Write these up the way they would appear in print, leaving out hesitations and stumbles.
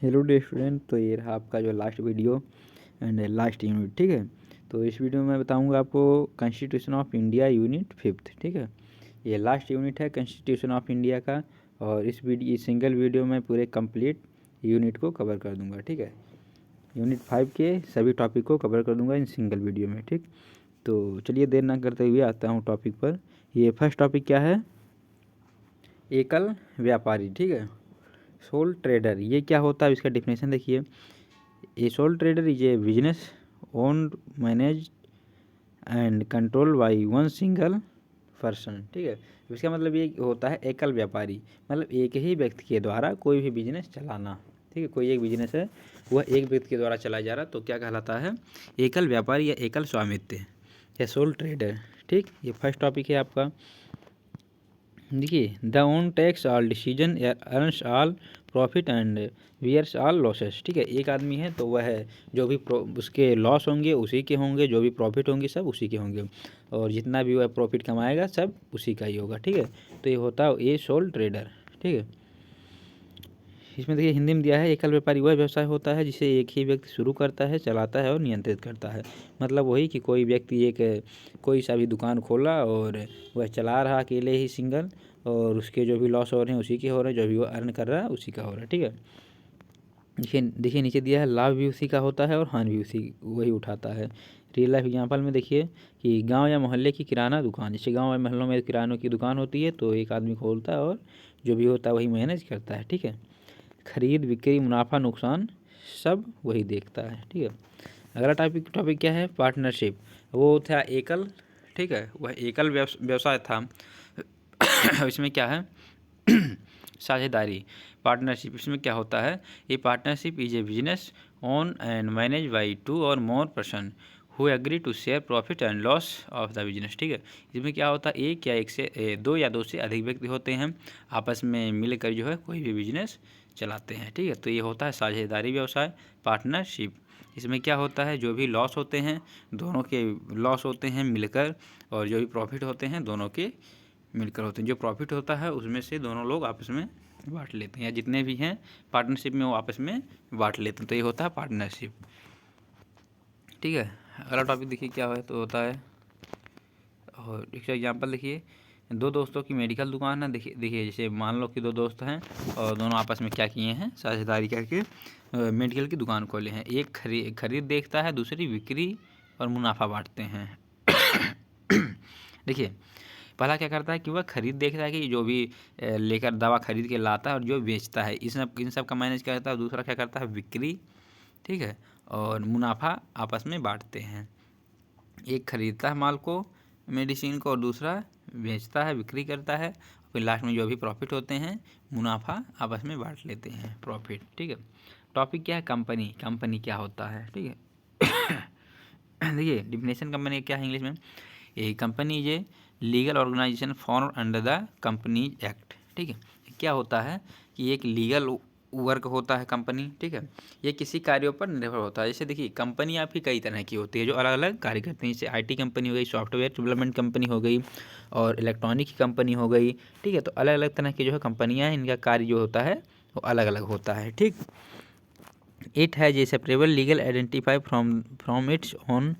Hello day student. तो ये रहा आपका जो last video and last unit, ठीक है। तो इस वीडियो में मैं बताऊंगा आपको constitution of India unit 5th, ठीक है। ये लास्ट यूनिट है कॉन्स्टिट्यूशन ऑफ इंडिया का, और इस सिंगल वीडियो में पूरे कंप्लीट यूनिट को कवर कर दूंगा, ठीक है। यूनिट 5 के सभी टॉपिक को कवर कर दूंगा इन सिंगल वीडियो में, ठीक। तो चलिए देर ना करते हुए आता हूँ टॉपिक पर। ये फर्स्ट टॉपिक क्या है? एकल व्यापारी, ठीक है। सोल ट्रेडर ये क्या होता है, इसका डिफिनेशन देखिए। ए soul trader is a business owned manage and control by one single person, ठीक है। इसका मतलब ये होता है एकल व्यापारी, मतलब एक ही व्यक्ति के द्वारा कोई भी बिजनेस चलाना, ठीक है। कोई एक बिजनेस है वह एक व्यक्ति के द्वारा चलाया जा रहा, तो क्या कहलाता है? एकल व्यापारी या एकल स्वामित्व या सोल ट्रेडर, ठीक। ये फर्स्ट टॉपिक है आपका। देखिए, the own takes all decision earns all profit and bears all losses, ठीक है। एक आदमी है तो वह है जो भी उसके लॉस होंगे उसी के होंगे, जो भी प्रॉफिट होंगे सब उसी के होंगे, और जितना भी वह प्रॉफिट कमाएगा सब उसी का ही होगा, ठीक है। तो ये होता है ये सोल ट्रेडर, ठीक है। इसमें देखिए हिंदी में दिया है, एकल व्यापारी वह व्यवसाय होता है जिसे एक ही व्यक्ति शुरू करता है, चलाता है और नियंत्रित करता है। मतलब वही कि कोई व्यक्ति एक कोई सा भी दुकान खोला और वह चला रहा अकेले ही सिंगल, और उसके जो भी लॉस हो रहे हैं उसी के हो रहे हैं, जो भी वो अर्न कर रहा है उसी का हो रहा है, ठीक है। देखिए नीचे दिया है, लाभ भी उसी का होता है और हानि भी उसी वही उठाता है। रियल लाइफ एग्जाम्पल में देखिए कि गांव या मोहल्ले की किराना दुकान, जैसे गांव या मोहल्लों में किरानों की दुकान होती है तो एक आदमी खोलता है और जो भी होता है वही मैनेज करता है, ठीक है। खरीद बिक्री मुनाफा नुकसान सब वही देखता है, ठीक है। अगला टॉपिक टॉपिक क्या है? पार्टनरशिप। वो था एकल, ठीक है, वह एकल व्यवसाय था। इसमें क्या है? साझेदारी, पार्टनरशिप। इसमें क्या होता है? ये partnership is a business own and manage by 2 or more person who agree to share profit and loss of the business, ठीक है। इसमें क्या होता है? एक या एक से दो या दो से अधिक व्यक्ति होते हैं, आपस में मिलकर जो है कोई भी बिजनेस चलाते हैं, ठीक है। तो ये होता है साझेदारी व्यवसाय, पार्टनरशिप। इसमें क्या होता है? जो भी लॉस होते हैं दोनों के लॉस होते हैं मिलकर, और जो भी प्रॉफिट होते हैं दोनों के मिलकर होते हैं। जो प्रॉफिट होता है उसमें से दोनों लोग आपस में बांट लेते हैं, या जितने भी हैं पार्टनरशिप में वो आपस में बांट लेते हैं, तो ये होता है पार्टनरशिप, ठीक है। अगला टॉपिक देखिए क्या है, तो होता है, और एक एग्जांपल देखिए, दो दोस्तों की मेडिकल दुकान है। देखिए देखिए जैसे मान लो कि दो दोस्त हैं और दोनों आपस में क्या किए हैं? साझेदारी करके मेडिकल की दुकान खोले हैं। एक खरीद देखता है, दूसरी बिक्री और मुनाफा बांटते हैं। देखिए पहला क्या करता है कि वह खरीद देखता है कि जो भी लेकर दवा खरीद के लाता है और जो बेचता है इन सब का मैनेज करता है। दूसरा क्या करता है? बिक्री, ठीक है, और मुनाफा आपस में बांटते हैं। एक खरीदता है माल को, मेडिसिन को, और दूसरा बेचता है, बिक्री करता है, फिर लास्ट में जो भी प्रॉफिट होते हैं मुनाफा आपस में बांट लेते हैं, प्रॉफिट, ठीक है। टॉपिक क्या है? कंपनी। कंपनी क्या होता है, ठीक है। देखिए डिफिनेशन कंपनी क्या है इंग्लिश में? A company is a legal organisation form under the companies act, ठीक है। क्या होता है कि एक लीगल वर्क होता है कंपनी, ठीक है। ये किसी कार्यों पर निर्भर होता है। जैसे देखिए कंपनी आपकी कई तरह की होती है जो अलग अलग कार्य करती हैं। जैसे आईटी कंपनी हो गई, सॉफ्टवेयर डेवलपमेंट कंपनी हो गई, और इलेक्ट्रॉनिक की कंपनी हो गई, ठीक है। तो अलग अलग तरह की जो है कंपनियाँ हैं, इनका कार्य जो होता है वो अलग अलग होता है, ठीक। It has a separable legal identify from its own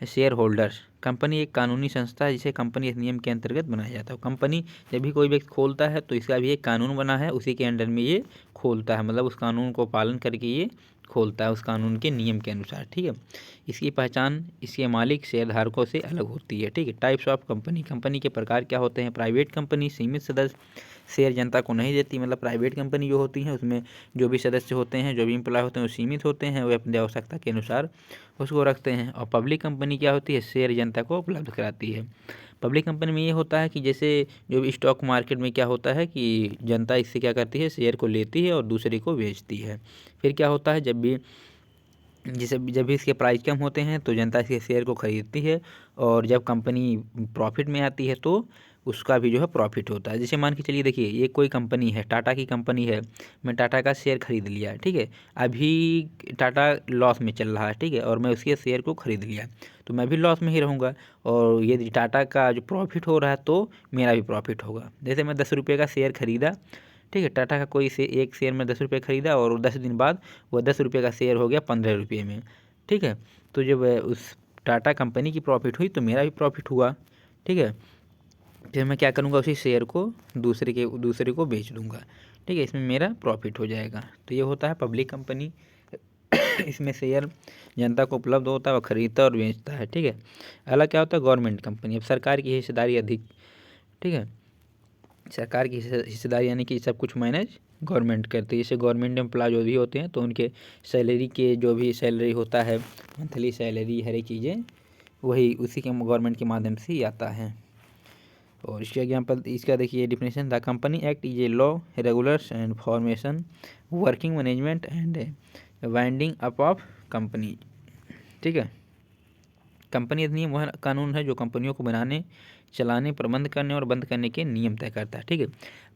share holders. Company एक कानूनी संस्था है जिसे कंपनी इस नियम के अंतर्गत बनाया जाता है। कंपनी जब भी कोई व्यक्ति खोलता है तो इसका भी एक कानून बना है, उसी के अंडर में ये खोलता है, मतलब उस कानून को पालन करके ये खोलता है उस कानून के नियम के अनुसार, ठीक है। इसकी पहचान इसके मालिक शेयरधारकों से अलग होती है, ठीक है। Types of company. कंपनी के प्रकार क्या होते हैं? प्राइवेट कंपनी सीमित सदस्य शेयर जनता को नहीं देती, मतलब प्राइवेट कंपनी जो होती है उसमें जो भी सदस्य होते हैं, जो भी एम्प्लॉय होते हैं वो सीमित होते हैं, वे अपनी आवश्यकता के अनुसार उसको रखते हैं। और पब्लिक कंपनी क्या होती है? शेयर जनता को उपलब्ध कराती है। पब्लिक कंपनी में ये होता है कि जैसे जो भी स्टॉक मार्केट में क्या होता है कि जनता इससे क्या करती है? शेयर को लेती है और दूसरे को बेचती है। फिर क्या होता है? जब भी इसके प्राइस कम होते हैं तो जनता इसके शेयर को खरीदती है, और जब कंपनी प्रॉफिट में आती है तो उसका भी जो है प्रॉफिट होता है। जैसे मान के चलिए, देखिए ये कोई कंपनी है, टाटा की कंपनी है, मैं टाटा का शेयर खरीद लिया, ठीक है। अभी टाटा लॉस में चल रहा है, ठीक है, और मैं उसके शेयर को खरीद लिया, तो मैं भी लॉस में ही रहूँगा। और यदि टाटा का जो प्रॉफिट हो रहा है तो मेरा भी प्रॉफिट होगा। जैसे मैं 10 रुपये का शेयर खरीदा, ठीक है। टाटा का कोई से एक शेयर में 10 रुपये खरीदा और 10 दिन बाद वो 10 रुपये का शेयर हो गया 15 रुपये में, ठीक है। तो जब उस टाटा कंपनी की प्रॉफिट हुई तो मेरा भी प्रॉफिट हुआ, ठीक है। फिर मैं क्या करूँगा, उसी शेयर को दूसरे को बेच दूँगा, ठीक है। इसमें मेरा प्रॉफिट हो जाएगा। तो ये होता है पब्लिक कंपनी। इसमें शेयर जनता को उपलब्ध होता है, वो खरीदता और बेचता है, ठीक है। अगला क्या होता है, गवर्नमेंट कंपनी। अब सरकार की हिस्सेदारी अधिक, ठीक है। सरकार की हिस्सेदारी यानी कि सब कुछ मैनेज गवर्नमेंट करती है। जैसे गवर्नमेंट एम्प्लॉय जो भी होते हैं तो उनके सैलरी के जो भी सैलरी होता है, मंथली सैलरी, हर एक चीज़ें वही उसी के गवर्नमेंट के माध्यम से ही आता है। और इसके एग्जाम्पल, इसका देखिए definition, the company act is a law regulars and formation, working management and winding up of company, ठीक है। कंपनी अधिनियम वह कानून है जो कंपनियों को बनाने, चलाने, प्रबंध करने और बंद करने के नियम तय करता है, ठीक है।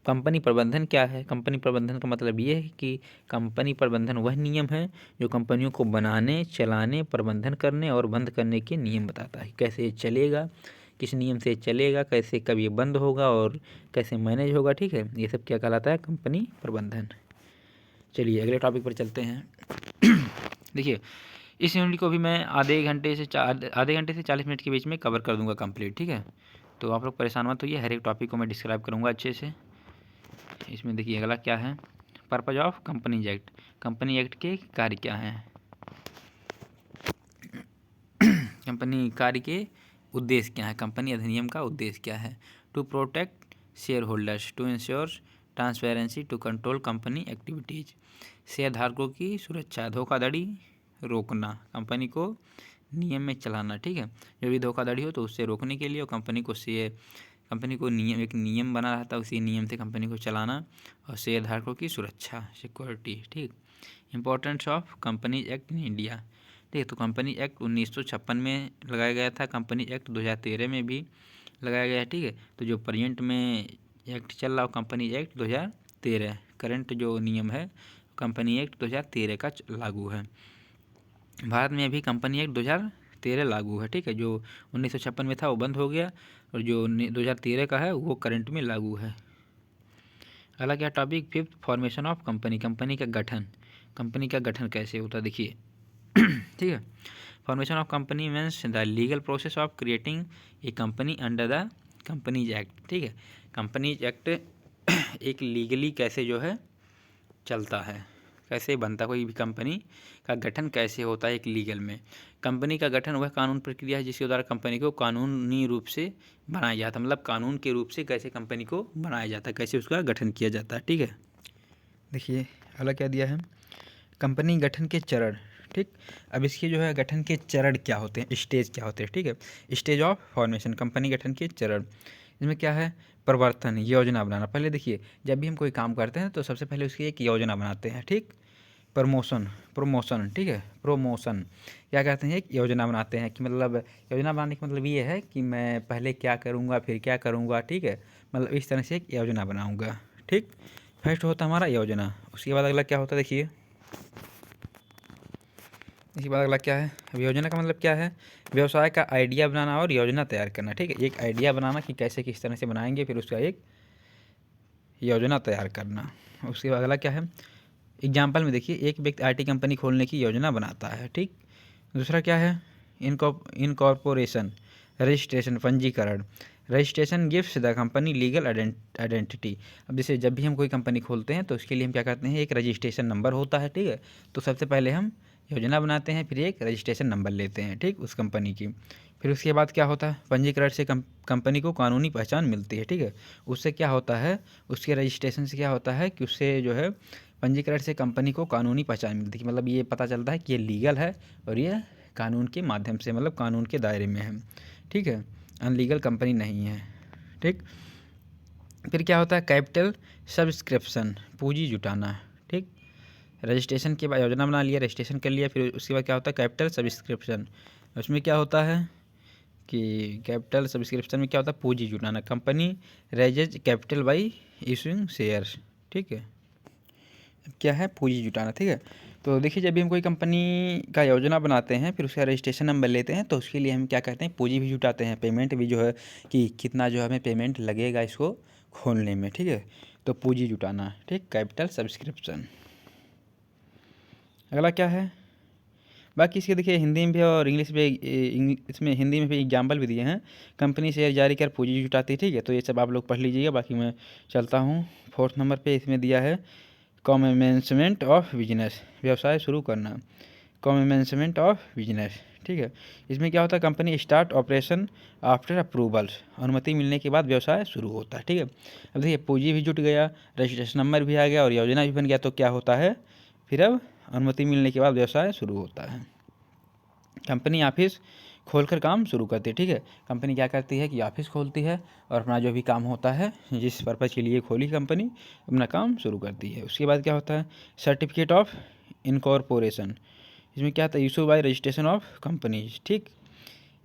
कंपनी प्रबंधन क्या है, कंपनी प्रबंधन का मतलब ये है कि कंपनी प्रबंधन वह नियम है जो कंपनियों को बनाने, चलाने, प्रबंधन करने और बंद करने के नियम बताता है। कैसे ये चलेगा, किस नियम से चलेगा, कैसे कब ये बंद होगा और कैसे मैनेज होगा, ठीक है। ये सब क्या कहलाता है, कंपनी प्रबंधन। चलिए अगले टॉपिक पर चलते हैं। देखिए इस यूनिट को भी मैं आधे घंटे से 40 मिनट के बीच में कवर कर दूंगा कंप्लीट, ठीक है। तो आप लोग परेशान मत होइए, हर एक टॉपिक को मैं डिस्क्राइब करूंगा अच्छे से। इसमें देखिए अगला क्या है, purpose of companies act. Company act के कार्य क्या हैं, कंपनी कार्य के उद्देश्य क्या है, कंपनी अधिनियम का उद्देश्य क्या है। To protect share holders, to ensure transparency, to control company activities. Share धारकों की सुरक्षा, धोखाधड़ी रोकना, कंपनी को नियम में चलाना, ठीक है। जो भी धोखाधड़ी हो तो उससे रोकने के लिए और कंपनी को एक नियम बना रहता है, उसी नियम से कंपनी को चलाना, और शेयर धारकों की सुरक्षा, सिक्योरिटी, ठीक। Importance of companies act in India, ठीक है। तो कंपनी एक्ट 1956 में लगाया गया था, कंपनी एक्ट 2013 में भी लगाया गया है, ठीक है। तो जो प्रेजेंट में एक्ट चल रहा हो कंपनी एक्ट 2013, करंट जो नियम है कंपनी एक्ट 2013 का लागू है। भारत में अभी कंपनी एक्ट 2013 लागू है, ठीक है। जो 1956 में था वो बंद हो गया और जो 2013 का है वो करंट में लागू है। अगला क्या topic, fifth, formation of company. Company का गठन, कंपनी का गठन कैसे होता है देखिए, ठीक है। Formation of company means the legal process of creating a company under the companies act, ठीक है। कंपनीज एक्ट एक लीगली कैसे जो है चलता है, कैसे बनता, कोई भी कंपनी का गठन कैसे होता है एक लीगल में। कंपनी का गठन वह कानून प्रक्रिया है जिसके द्वारा कंपनी को कानूनी रूप से बनाया जाता है, मतलब कानून के रूप से कैसे कंपनी को बनाया जाता है, कैसे उसका गठन किया जाता है, ठीक है। देखिए अगला क्या दिया है, कंपनी गठन के चरण, ठीक। अब इसके जो है गठन के चरण क्या होते हैं, स्टेज क्या होते हैं, ठीक है। स्टेज ऑफ फॉर्मेशन, कंपनी गठन के चरण। इसमें क्या है, प्रवर्तन, योजना बनाना। पहले देखिए जब भी हम कोई काम करते हैं तो सबसे पहले उसकी एक योजना बनाते हैं, ठीक। प्रमोशन, ठीक है। प्रमोशन क्या कहते हैं, एक योजना बनाते हैं कि मतलब योजना बनाने का मतलब ये है कि मैं पहले क्या करूँगा फिर क्या करूँगा, ठीक है। मतलब इस तरह से एक योजना बनाऊँगा, ठीक। फर्स्ट होता है हमारा योजना। उसके बाद अगला क्या होता है देखिए, इसके बाद अगला क्या है, अब योजना का मतलब क्या है, व्यवसाय का आइडिया बनाना और योजना तैयार करना, ठीक है। एक आइडिया बनाना कि कैसे किस तरह से बनाएंगे, फिर उसका एक योजना तैयार करना। उसके बाद अगला क्या है, एग्जाम्पल में देखिए एक व्यक्ति आईटी कंपनी खोलने की योजना बनाता है, ठीक। दूसरा क्या है, इनकॉर्पोरेशन, रजिस्ट्रेशन, पंजीकरण। Registration gives the company legal identity. अब जैसे जब भी हम कोई कंपनी खोलते हैं तो उसके लिए हम क्या करते हैं, एक रजिस्ट्रेशन नंबर होता है, ठीक है। तो सबसे पहले हम योजना बनाते हैं, फिर एक रजिस्ट्रेशन नंबर लेते हैं, ठीक, उस कंपनी की। फिर उसके बाद क्या होता है, पंजीकरण से कंपनी को कानूनी पहचान मिलती है, ठीक है। उससे क्या होता है, उसके रजिस्ट्रेशन से क्या होता है कि उससे जो है पंजीकरण से कंपनी को कानूनी पहचान मिलती है, मतलब ये पता चलता है कि ये लीगल है और ये कानून के माध्यम से, मतलब कानून के दायरे में है, ठीक है, अनलीगल कंपनी नहीं है, ठीक। फिर क्या होता है, कैपिटल सब्सक्रिप्शन, पूंजी जुटाना, ठीक। रजिस्ट्रेशन के बाद योजना बना लिया, रजिस्ट्रेशन कर लिया, फिर उसके बाद क्या होता है, कैपिटल सब्सक्रिप्शन। उसमें क्या होता है कि कैपिटल सब्सक्रिप्शन में क्या होता है, पूंजी जुटाना। Company raises capital by issuing shares, ठीक है। क्या है, पूंजी जुटाना, ठीक है। तो देखिए जब भी हम कोई कंपनी का योजना बनाते हैं फिर उसका रजिस्ट्रेशन नंबर लेते हैं तो उसके लिए हम क्या करते हैं, पूंजी भी जुटाते हैं, पेमेंट भी जो है कि कितना जो हमें पेमेंट लगेगा इसको खोलने में, ठीक है। तो पूंजी जुटाना, ठीक, कैपिटल सब्सक्रिप्शन। अगला क्या है, बाकी इसके देखिए हिंदी में भी और इंग्लिश में, इसमें हिंदी में भी एग्जाम्पल भी दिए हैं। कंपनी शेयर जारी कर पूंजी जुटाती है, ठीक है, तो ये सब आप लोग पढ़ लीजिएगा। बाकी मैं चलता हूँ 4th नंबर पे। इसमें दिया है कॉमेंसमेंट ऑफ बिजनेस, व्यवसाय शुरू करना, कॉमेंसमेंट ऑफ बिजनेस, ठीक है। इसमें क्या होता है, company start operation after approvals, अनुमति मिलने के बाद व्यवसाय शुरू होता है, ठीक है। अब देखिए पूंजी भी जुट गया, रजिस्ट्रेशन नंबर भी आ गया और योजना भी बन गया, तो क्या होता है फिर, अब अनुमति मिलने के बाद व्यवसाय शुरू होता है। कंपनी ऑफिस खोलकर काम शुरू करती है, ठीक है। कंपनी क्या करती है कि ऑफिस खोलती है और अपना जो भी काम होता है, जिस पर्पज़ के लिए खोली कंपनी, अपना काम शुरू करती है। उसके बाद क्या होता है, सर्टिफिकेट ऑफ इनकॉर्पोरेशन। इसमें क्या होता है, issue by registration of companies, ठीक,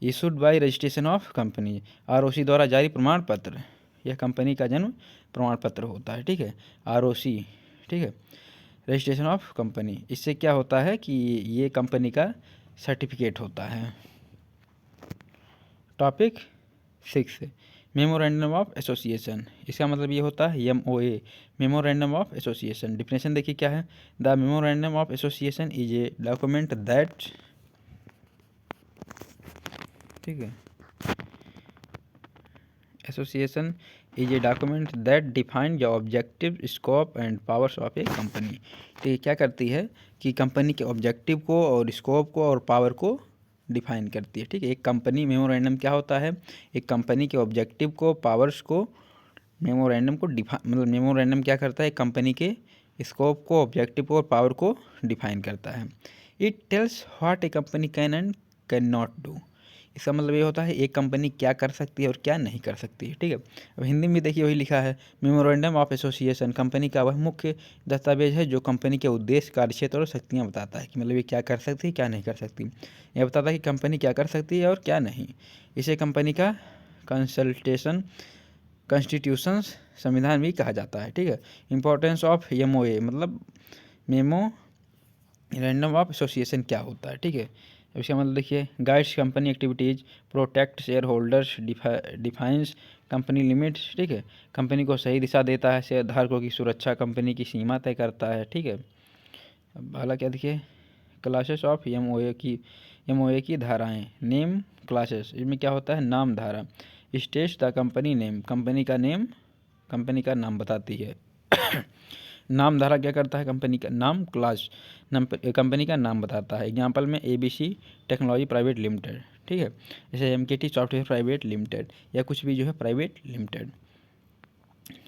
issued by registration of company, ROC द्वारा जारी प्रमाण पत्र, यह कंपनी का जन्म प्रमाण पत्र होता है, ठीक है, ROC, ठीक है, रजिस्ट्रेशन ऑफ कंपनी। इससे क्या होता है कि ये कंपनी का सर्टिफिकेट होता है। Topic 6, memorandum of association. इसका मतलब ये होता है MOA, memorandum of association. Definition देखिए क्या है, the memorandum of association is a document that, ठीक है, association is a document that define the objective, scope and powers of a company. तो ये क्या करती है कि कंपनी के ऑब्जेक्टिव को और स्कोप को और पावर को डिफाइन करती है, ठीक है। एक कंपनी मेमोरेंडम क्या होता है, एक कंपनी के ऑब्जेक्टिव को, पावर्स को, मेमोरेंडम को मतलब मेमोरेंडम क्या करता है, एक कंपनी के स्कोप को, ऑब्जेक्टिव को और पावर को डिफाइन करता है। It tells what A company can and can not do. इसका मतलब ये होता है एक कंपनी क्या कर सकती है और क्या नहीं कर सकती है, ठीक है। अब हिंदी में देखिए वही लिखा है, मेमोरेंडम ऑफ एसोसिएशन कंपनी का वह मुख्य दस्तावेज है जो कंपनी के उद्देश्य, कार्यक्षेत्र और शक्तियाँ बताता है, कि मतलब ये क्या कर सकती है, क्या नहीं कर सकती। यह बताता है कि कंपनी क्या कर सकती है और क्या नहीं। इसे कंपनी का कंसल्टेशन कॉन्स्टिट्यूशंस, संविधान भी कहा जाता है, ठीक है। इंपॉर्टेंस ऑफ MOA, मतलब मेमोरेंडम ऑफ एसोसिएशन क्या होता है, ठीक है। इसका मतलब देखिए, guides company activities, protect share holders, defines company limits, ठीक है, कंपनी को सही दिशा देता है, शेयरधारकों की सुरक्षा, कंपनी की सीमा तय करता है, ठीक है। अब अगला क्या देखिए, क्लासेस ऑफ MOA की धाराएं, नेम क्लासेस, इसमें क्या होता है, नाम धारा, states the company name, company का नाम बताती है। नाम धारा क्या करता है, कंपनी का नाम, क्लास कंपनी का नाम बताता है। एग्जांपल में ABC टेक्नोलॉजी प्राइवेट लिमिटेड, ठीक है, जैसे MKT सॉफ्टवेयर प्राइवेट लिमिटेड, या कुछ भी जो है प्राइवेट लिमिटेड।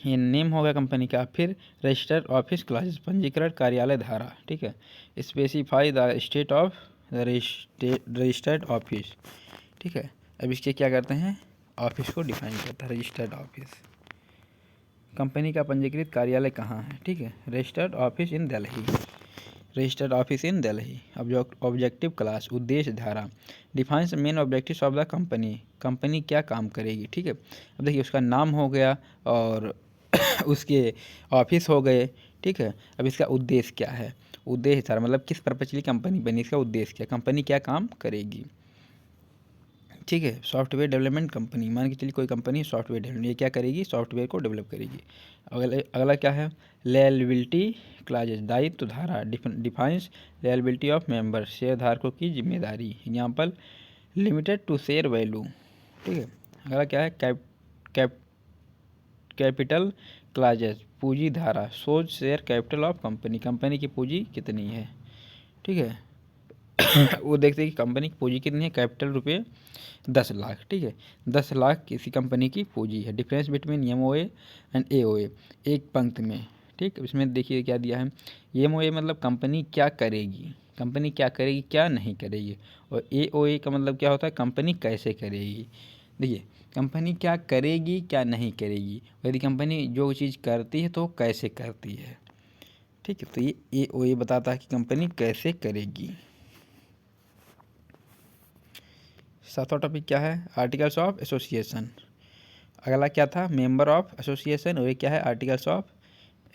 ये नेम हो गया कंपनी का। फिर रजिस्टर्ड ऑफिस क्लासेस, पंजीकरण कार्यालय धारा, ठीक है, specify the state of the registered office, ठीक है। अब इसके क्या करते हैं, ऑफिस को डिफाइन करता है, रजिस्टर्ड ऑफिस। कंपनी का पंजीकृत कार्यालय कहाँ है, ठीक है, registered office in Delhi, registered office in Delhi. Objective class, उद्देश्य धारा, defines main objectives of the company, company क्या काम करेगी, ठीक है। अब देखिए उसका नाम हो गया और उसके ऑफिस हो गए, ठीक है। अब इसका उद्देश्य क्या है, उद्देश्य धारा मतलब किस पर्पज के लिए कंपनी बनी, इसका उद्देश्य क्या, कंपनी क्या काम करेगी, ठीक है। सॉफ्टवेयर डेवलपमेंट कंपनी, मान के चलिए कोई कंपनी सॉफ्टवेयर डेवलपमेंट, ये क्या करेगी, सॉफ्टवेयर को डेवलप करेगी। अगला क्या है, लायबिलिटी क्लाजेज, दायित्व धारा, डिफाइंस लायबिलिटी ऑफ मेंबर, शेयरधारकों की जिम्मेदारी। Example limited to share value, ठीक है। अगला क्या है, कैपिटल क्लाजेज, पूंजी धारा, सोच share capital of company, company की पूंजी कितनी है, ठीक है। वो देखते हैं कि कंपनी की पूंजी कितनी है, कैपिटल रुपये 10 लाख, ठीक है, 10 लाख किसी कंपनी की पूंजी है। Difference between MOA and AOA, एक पंक्ति में, ठीक। इसमें देखिए क्या दिया है, MOA मतलब कंपनी क्या करेगी, कंपनी क्या करेगी, क्या नहीं करेगी, और AOA का मतलब क्या होता है, कंपनी कैसे करेगी। देखिए कंपनी क्या करेगी, क्या नहीं करेगी, यदि कंपनी जो चीज़ करती है तो कैसे करती है, ठीक है। तो ये AOA बताता है कि कंपनी कैसे करेगी। 7वां टॉपिक क्या है, आर्टिकल्स ऑफ एसोसिएशन। अगला क्या था, मेंबर ऑफ एसोसिएशन, और ये क्या है, आर्टिकल्स ऑफ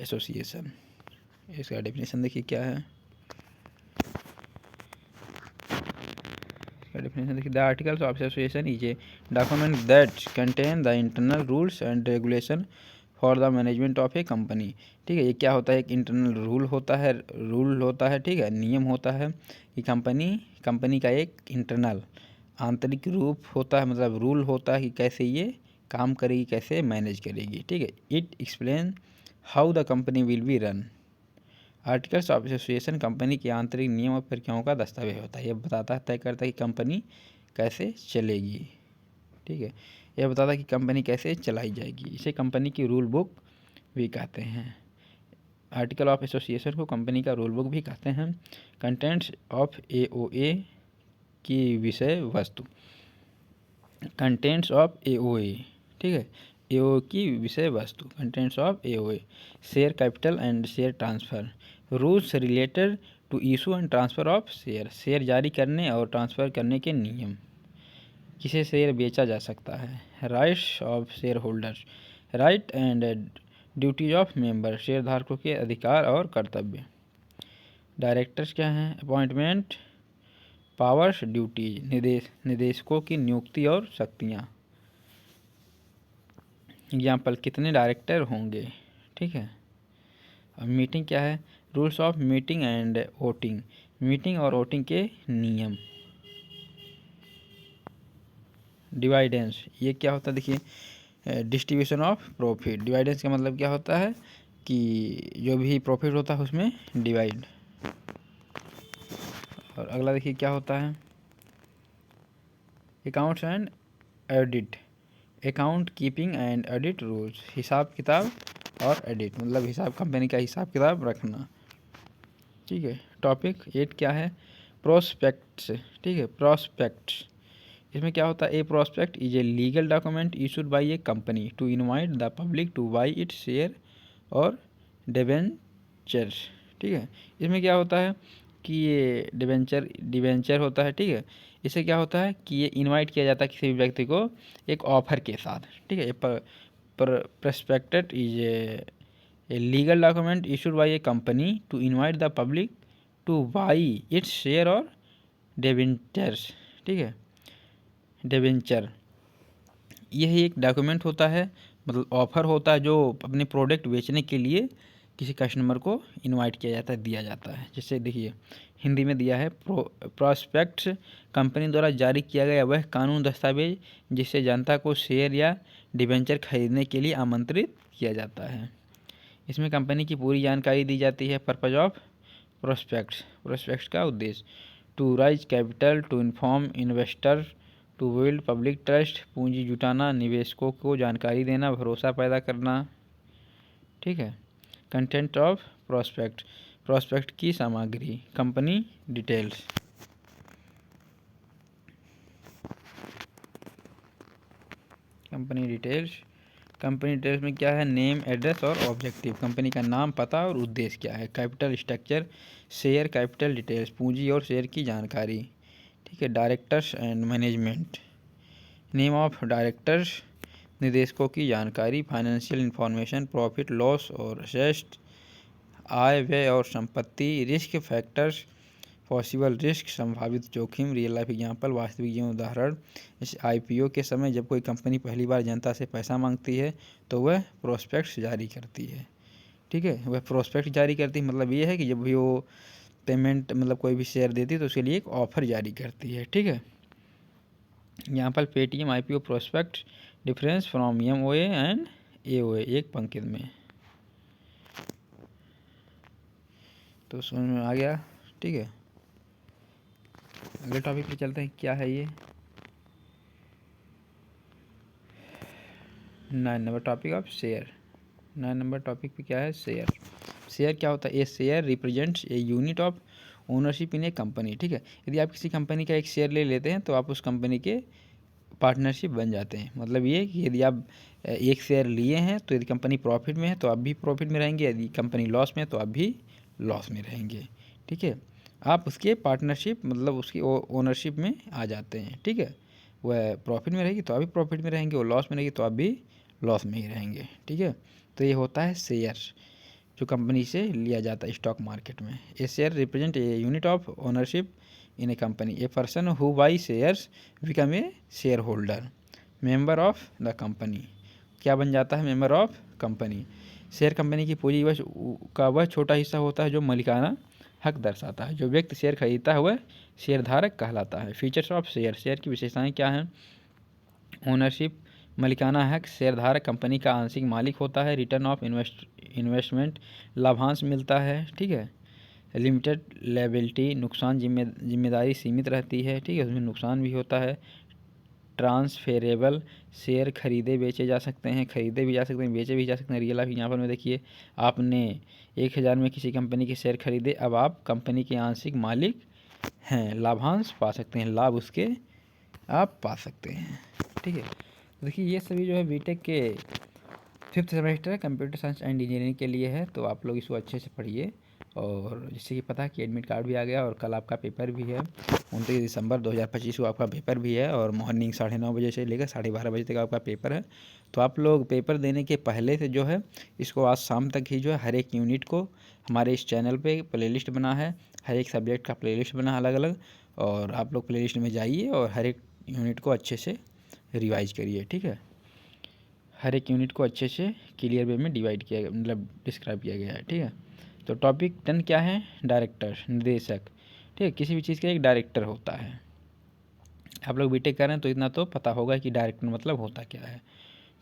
एसोसिएशन। इसका डेफिनेशन देखिए क्या है, डेफिनेशन देखिए, the articles of association is a document that contain the internal rules and regulation for the management of a company. ठीक है, ये क्या होता है, एक इंटरनल रूल होता है, ठीक है, नियम होता है कि कंपनी का एक इंटरनल आंतरिक रूप होता है, मतलब रूल होता है कि कैसे ये काम करेगी, कैसे मैनेज करेगी। ठीक है, it explain how the company will be run. Articles of association company के आंतरिक नियम और प्रक्रियाओं का दस्तावेज होता है। यह बताता है, तय करता है कि कंपनी कैसे चलेगी। ठीक है, यह बताता है कि कंपनी कैसे चलाई जाएगी। इसे कंपनी की रूल बुक भी कहते हैं। आर्टिकल ऑफ एसोसिएशन को कंपनी का रूल बुक भी कहते हैं। कंटेंट्स ऑफ एओए की विषय वस्तु। कंटेंट्स ऑफ एओए, ठीक है, एओ की विषय वस्तु। Contents of AOA, share capital and share transfer. Rules related to issue and transfer of share. Share जारी करने और ट्रांसफ़र करने के नियम। किसे शेयर बेचा जा सकता है। Rights of share holders. Right and duties of member. शेयरधारकों के अधिकार और कर्तव्य। डायरेक्टर्स क्या हैं। Appointment, powers, duties. निदेशकों की नियुक्ति और शक्तियाँ। एग्जाम्पल, कितने डायरेक्टर होंगे। ठीक है, अब मीटिंग क्या है। Rules of meeting and voting. Meeting और वोटिंग के नियम। डिवाइडेंस, ये क्या होता है, देखिए, डिस्ट्रीब्यूशन ऑफ प्रॉफिट। डिवाइडेंस का मतलब क्या होता है कि जो भी प्रॉफिट होता है उसमें डिवाइड। और अगला देखिए क्या होता है, accounts and audit. Account keeping and audit rules. हिसाब किताब और ऑडिट, मतलब हिसाब, कंपनी का हिसाब किताब रखना। ठीक है, टॉपिक 8 क्या है, प्रोस्पेक्ट्स। ठीक है, प्रोस्पेक्ट्स, इसमें क्या होता है, a prospect is a legal document issued by a company to invite the public to buy its share और डिबेंचर। ठीक है, इसमें क्या होता है कि ये डिबेंचर होता है। ठीक है, इससे क्या होता है कि ये इनवाइट किया जाता है किसी भी व्यक्ति को एक ऑफर के साथ। ठीक है, prospect is a legal document issued by a company to invite the public to buy its share or debentures. ठीक है, डिबेंचर यह एक डॉक्यूमेंट होता है, मतलब ऑफर होता है जो अपने प्रोडक्ट बेचने के लिए किसी कस्टमर को इनवाइट किया जाता है, दिया जाता है। जैसे देखिए हिंदी में दिया है, प्रोस्पेक्ट्स कंपनी द्वारा जारी किया गया वह कानून दस्तावेज जिससे जनता को शेयर या डिबेंचर खरीदने के लिए आमंत्रित किया जाता है। इसमें कंपनी की पूरी जानकारी दी जाती है। Purpose of prospects. प्रोस्पेक्ट्स का उद्देश्य, to raise capital, to inform investor, to build public trust. पूंजी जुटाना, निवेशकों को जानकारी देना, भरोसा पैदा करना। ठीक है, कंटेंट ऑफ प्रोस्पेक्ट। प्रोस्पेक्ट की सामग्री, company details. Company details, company details में क्या है, नेम, एड्रेस और ऑब्जेक्टिव। कंपनी का नाम, पता और उद्देश्य क्या है। Capital structure, share capital details, पूंजी और शेयर की जानकारी। ठीक है, directors and management. Name of directors, निदेशकों की जानकारी। फाइनेंशियल इंफॉर्मेशन, प्रॉफिट लॉस और असेस्ट, आय व्यय और संपत्ति। रिस्क फैक्टर्स, पॉसिबल रिस्क, संभावित जोखिम। रियल लाइफ एग्जांपल, वास्तविक जीवन उदाहरण। जैसे आईपीओ के समय जब कोई कंपनी पहली बार जनता से पैसा मांगती है तो वह प्रोस्पेक्ट्स जारी करती है। ठीक है, वह प्रोस्पेक्ट जारी करती है, मतलब ये है कि जब भी वो पेमेंट, मतलब कोई भी शेयर देती है तो उसके लिए एक ऑफर जारी करती है। ठीक है, यहाँ पर Paytm IPO prospect difference from MOA and AOA, एक पंक्ति में। तो समझ में आ गया। ठीक है, अगले टॉपिक पे चलते हैं। क्या है ये, 9 number topic of share. 9 number topic पे क्या है, शेयर। शेयर क्या होता है, a share represents a unit of ownership in a company. ठीक है, यदि आप किसी कंपनी का एक शेयर ले लेते हैं तो आप उस कंपनी के पार्टनरशिप बन जाते हैं। मतलब ये कि यदि आप एक शेयर लिए हैं तो यदि कंपनी प्रॉफिट में है तो आप भी प्रॉफिट में रहेंगे, यदि कंपनी लॉस में है तो आप भी लॉस में रहेंगे। ठीक है, आप उसके पार्टनरशिप, मतलब उसकी ओनरशिप में आ जाते हैं। ठीक है, वह प्रॉफिट में रहेगी तो आप भी प्रॉफिट में रहेंगे, वो लॉस में रहेगी तो आप भी लॉस में ही रहेंगे। ठीक है, तो ये होता है शेयर जो कंपनी से लिया जाता है स्टॉक मार्केट में। A share represent a unit of ownership in a company. A person who buy shares become a shareholder, member of the company. क्या बन जाता है? Member of company. Share company की पूंजी का वह छोटा हिस्सा होता है जो मालिकाना हक दर्शाता है। जो व्यक्ति शेयर खरीदता है वह शेयरधारक कहलाता है। फीचर्स ऑफ शेयर, शेयर की विशेषताएं क्या हैं? ओनरशिप, मालिकाना हक, शेयरधारक कंपनी का आंशिक मालिक होता है। रिटर्न ऑफ इन्वेस्टमेंट, लाभांश मिलता है। ठीक है। लिमिटेड लायबिलिटी, नुकसान जिम्मेदारी सीमित रहती है। ठीक है, उसमें नुकसान भी होता है। ट्रांसफेरेबल, शेयर खरीदे बेचे जा सकते हैं, खरीदे भी जा सकते हैं, बेचे भी जा सकते हैं। रियल लाइफ एग्जाम्पल में देखिए, आपने 1000 में किसी कंपनी के शेयर खरीदे, अब आप कंपनी के आंशिक मालिक हैं, लाभांश पा सकते हैं, लाभ उसके आप पा सकते हैं। ठीक है, देखिए ये सभी जो है बीटेक के 5th semester computer science and engineering के लिए है, तो आप लोग इसको अच्छे से पढ़िए। और जैसे कि पता है कि एडमिट कार्ड भी आ गया और कल आपका पेपर भी है, 29 दिसंबर 2025 को आपका पेपर भी है और मॉर्निंग 9:30 बजे से लेकर 12:30 बजे तक आपका पेपर है। तो आप लोग पेपर देने के पहले से जो है इसको आज शाम तक ही जो है हर एक यूनिट को हमारे इस चैनल पे प्लेलिस्ट बना है, हर एक सब्जेक्ट का प्लेलिस्ट बना है अलग अलग, और आप लोग प्लेलिस्ट में जाइए और हर एक यूनिट को अच्छे से रिवाइज करिए। ठीक है, हर एक यूनिट को अच्छे से क्लियर वे में डिवाइड किया गया, मतलब डिस्क्राइब किया गया है। ठीक है, तो टॉपिक 10 क्या है? डायरेक्टर, निर्देशक। ठीक है, किसी भी चीज़ का एक डायरेक्टर होता है। आप लोग बीटेक कर रहे हैं तो इतना तो पता होगा कि डायरेक्टर मतलब होता क्या है।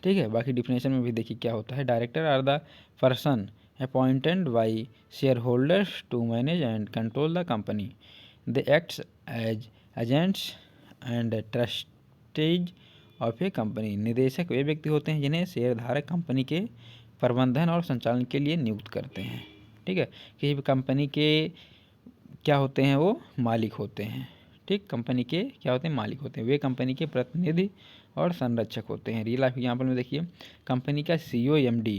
ठीक है, बाकी डिफिनेशन में भी देखिए क्या होता है। Director are the person appointed by share holders to manage and control the company. They acts as agents and trustees of a company. निदेशक वे व्यक्ति होते हैं जिन्हें शेयरधारक कंपनी के प्रबंधन और संचालन के लिए नियुक्त करते हैं। ठीक है, किसी भी कंपनी के क्या होते हैं? वो मालिक होते हैं। ठीक, कंपनी के क्या होते हैं? मालिक होते हैं। वे कंपनी के प्रतिनिधि और संरक्षक होते हैं। रियल लाइफ एग्जाम्पल में देखिए, कंपनी का CEO MD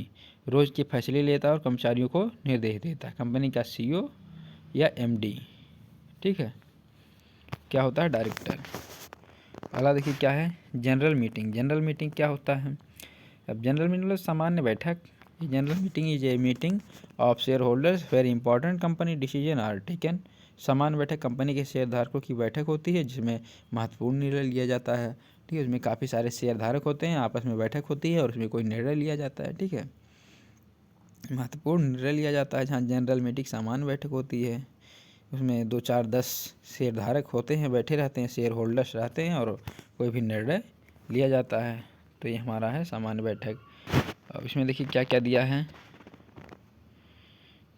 रोज़ के फैसले लेता है और कर्मचारियों को निर्देश देता है। कंपनी का CEO या MD। ठीक है, क्या होता है? डायरेक्टर। अगला देखिए क्या है? General meeting. जनरल मीटिंग क्या होता है? अब जनरल मीटिंग मतलब सामान्य बैठक। General meeting is a meeting of share holders very important company decision are taken. सामान्य बैठक कंपनी के शेयरधारकों की बैठक होती है जिसमें महत्वपूर्ण निर्णय लिया जाता है। ठीक है, उसमें काफ़ी सारे शेयरधारक होते हैं, आपस में बैठक होती है और उसमें कोई निर्णय लिया जाता है। ठीक है, महत्वपूर्ण निर्णय लिया जाता है। जहाँ जनरल मीटिंग सामान्य बैठक होती है, उसमें 2 4 10 शेयरधारक होते हैं, बैठे रहते हैं, शेयर होल्डर्स रहते हैं और कोई भी निर्णय लिया जाता है। तो ये हमारा है सामान्य बैठक। अब इसमें देखिए क्या क्या दिया है।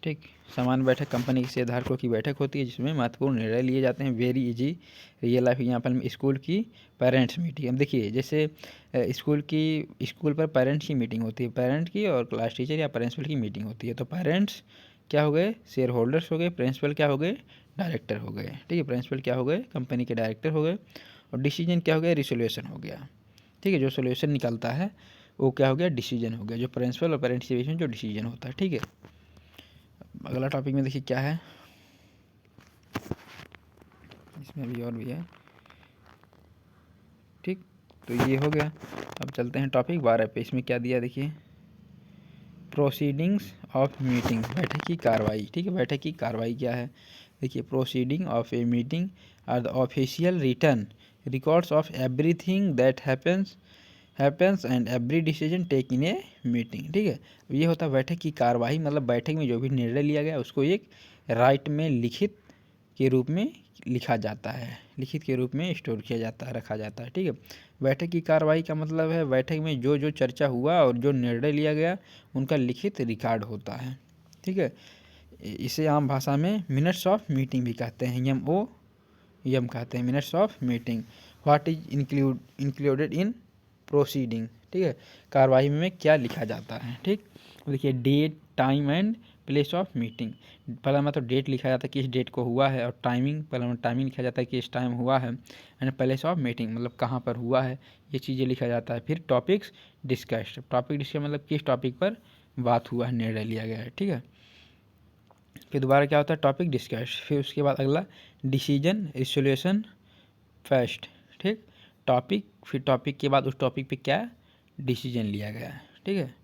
ठीक, सामान्य बैठक कंपनी के शेयरधारकों की बैठक होती है जिसमें महत्वपूर्ण निर्णय लिए जाते हैं। Very easy real life example में स्कूल की पेरेंट्स मीटिंग। अब देखिए जैसे स्कूल पर पेरेंट्स की मीटिंग होती है, पेरेंट की और क्लास टीचर या प्रिंसिपल की मीटिंग होती है। तो पेरेंट्स क्या हो गए? शेयर होल्डर्स हो गए। प्रिंसिपल क्या हो गए? डायरेक्टर हो गए। ठीक है, प्रिंसिपल क्या हो गए? कंपनी के डायरेक्टर हो गए। और डिसीजन क्या हो गया? रिसोल्यूशन हो गया। ठीक है, जो सोल्यूशन निकलता है वो क्या हो गया? डिसीजन हो गया। जो प्रिंसिपल और पेरेंट्स के बीच में जो डिसीजन होता है। ठीक है, अगला टॉपिक में देखिए क्या है, इसमें भी और भी है। ठीक, तो ये हो गया। अब चलते हैं टॉपिक 12 पे। इसमें क्या दिया देखिए, प्रोसीडिंग्स ऑफ मीटिंग, बैठक की कार्रवाई। ठीक है, बैठक की कार्रवाई क्या है? देखिए, proceeding of a meeting are the official return records of everything that happens and every decision take in a meeting. ठीक है, ये होता है बैठक की कार्रवाई, मतलब बैठक में जो भी निर्णय लिया गया उसको एक राइट में लिखित के रूप में लिखा जाता है, लिखित के रूप में स्टोर किया जाता है, रखा जाता है। ठीक है, बैठक की कार्रवाई का मतलब है बैठक में जो जो चर्चा हुआ और जो निर्णय लिया गया उनका लिखित रिकॉर्ड होता है। ठीक है, इसे आम भाषा में मिनट्स ऑफ मीटिंग भी कहते हैं, MOM कहते हैं, minutes of meeting. What is included in proceeding. ठीक है, कार्रवाई में क्या लिखा जाता है। ठीक, देखिए date, time and place of meeting. पहला मतलब डेट लिखा जाता है किस डेट को हुआ है, और टाइमिंग, पहला टाइमिंग लिखा जाता है किस टाइम हुआ है, एंड प्लेस ऑफ मीटिंग मतलब कहाँ पर हुआ है, ये चीज़ें लिखा जाता है। फिर टॉपिक्स डिस्कस्ड, टॉपिक डिस्कस मतलब किस टॉपिक पर बात हुआ है, निर्णय लिया गया है। ठीक है, फिर दोबारा क्या होता है? Topic discussed. फिर उसके बाद अगला डिसीजन रिसोल्यूशन फर्स्ट। ठीक, टॉपिक, फिर टॉपिक के बाद उस टॉपिक पे क्या डिसीजन लिया गया है। ठीक है,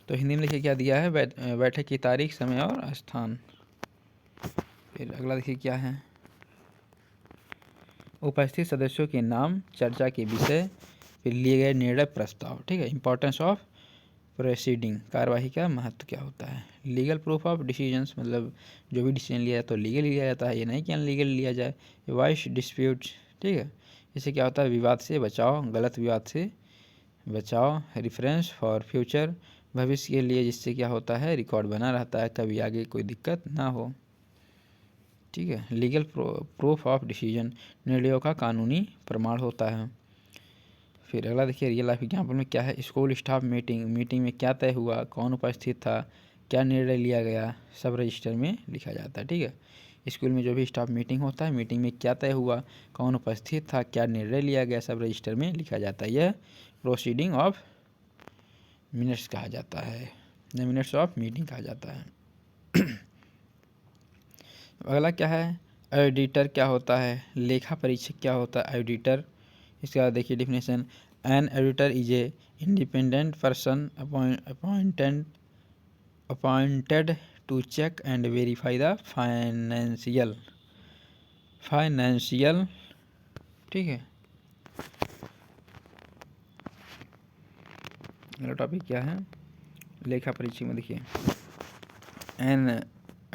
तो हिंदी में लिखिए क्या दिया है, बैठक की तारीख, समय और स्थान। फिर अगला देखिए क्या है, उपस्थित सदस्यों के नाम, चर्चा के विषय, फिर लिए गए निर्णय प्रस्ताव, ठीक है। इंपॉर्टेंस ऑफ प्रोसीडिंग, कार्यवाही का महत्व क्या होता है। लीगल प्रूफ ऑफ डिसीजंस, मतलब जो भी डिसीजन लिया जाए तो लीगल लिया जाता है, ये नहीं कि अनलीगल लिया जाए। वॉइस डिस्प्यूट्स, ठीक है, इससे क्या होता है, विवाद से बचाव, गलत विवाद से बचाव। रेफरेंस फॉर फ्यूचर, भविष्य के लिए, जिससे क्या होता है, रिकॉर्ड बना रहता है, कभी आगे कोई दिक्कत ना हो, ठीक है। लीगल प्रूफ ऑफ डिसीजन, निर्णयों का कानूनी प्रमाण होता है। फिर अगला देखिए, रियल लाइफ एग्जाम्पल में क्या है। स्कूल स्टाफ मीटिंग, मीटिंग में क्या तय हुआ, कौन उपस्थित था, क्या निर्णय लिया गया, सब रजिस्टर में लिखा जाता है, ठीक है। स्कूल में जो भी स्टाफ मीटिंग होता है, मीटिंग में क्या तय हुआ, कौन उपस्थित था, क्या निर्णय लिया गया, सब रजिस्टर में लिखा जाता है। यह प्रोसीडिंग ऑफ मिनट्स कहा जाता है, मिनट्स ऑफ मीटिंग कहा जाता है। अगला क्या है, ऑडिटर क्या होता है, लेखा परीक्षक क्या होता है, ऑडिटर। इसके बाद देखिए definition, an auditor is a independent person appointed to check and verify the financial, ठीक है। अगला टॉपिक क्या है, लेखा परीक्षक में देखिए, an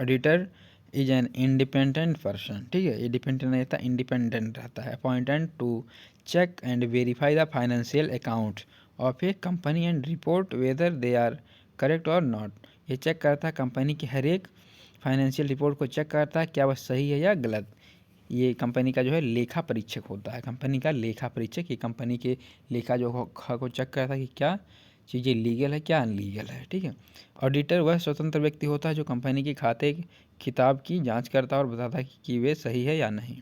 auditor is an independent person, ठीक है, ये डिपेंडेंट नहीं रहता, इंडिपेंडेंट रहता है। Appointed to check and verify the financial account of a company and report whether they are correct or not. ये चेक करता है कंपनी की हर एक फाइनेंशियल रिपोर्ट को, चेक करता है क्या वह सही है या गलत। ये कंपनी का जो है लेखा परीक्षक होता है, कंपनी का लेखा परीक्षक। ये कंपनी के लेखा जो को चेक करता है कि क्या चीज़ें लीगल है, क्या अनलीगल है, ठीक है। ऑडिटर वह स्वतंत्र व्यक्ति होता है जो कंपनी के खाते किताब की जांच करता है और बताता है कि वे सही है या नहीं।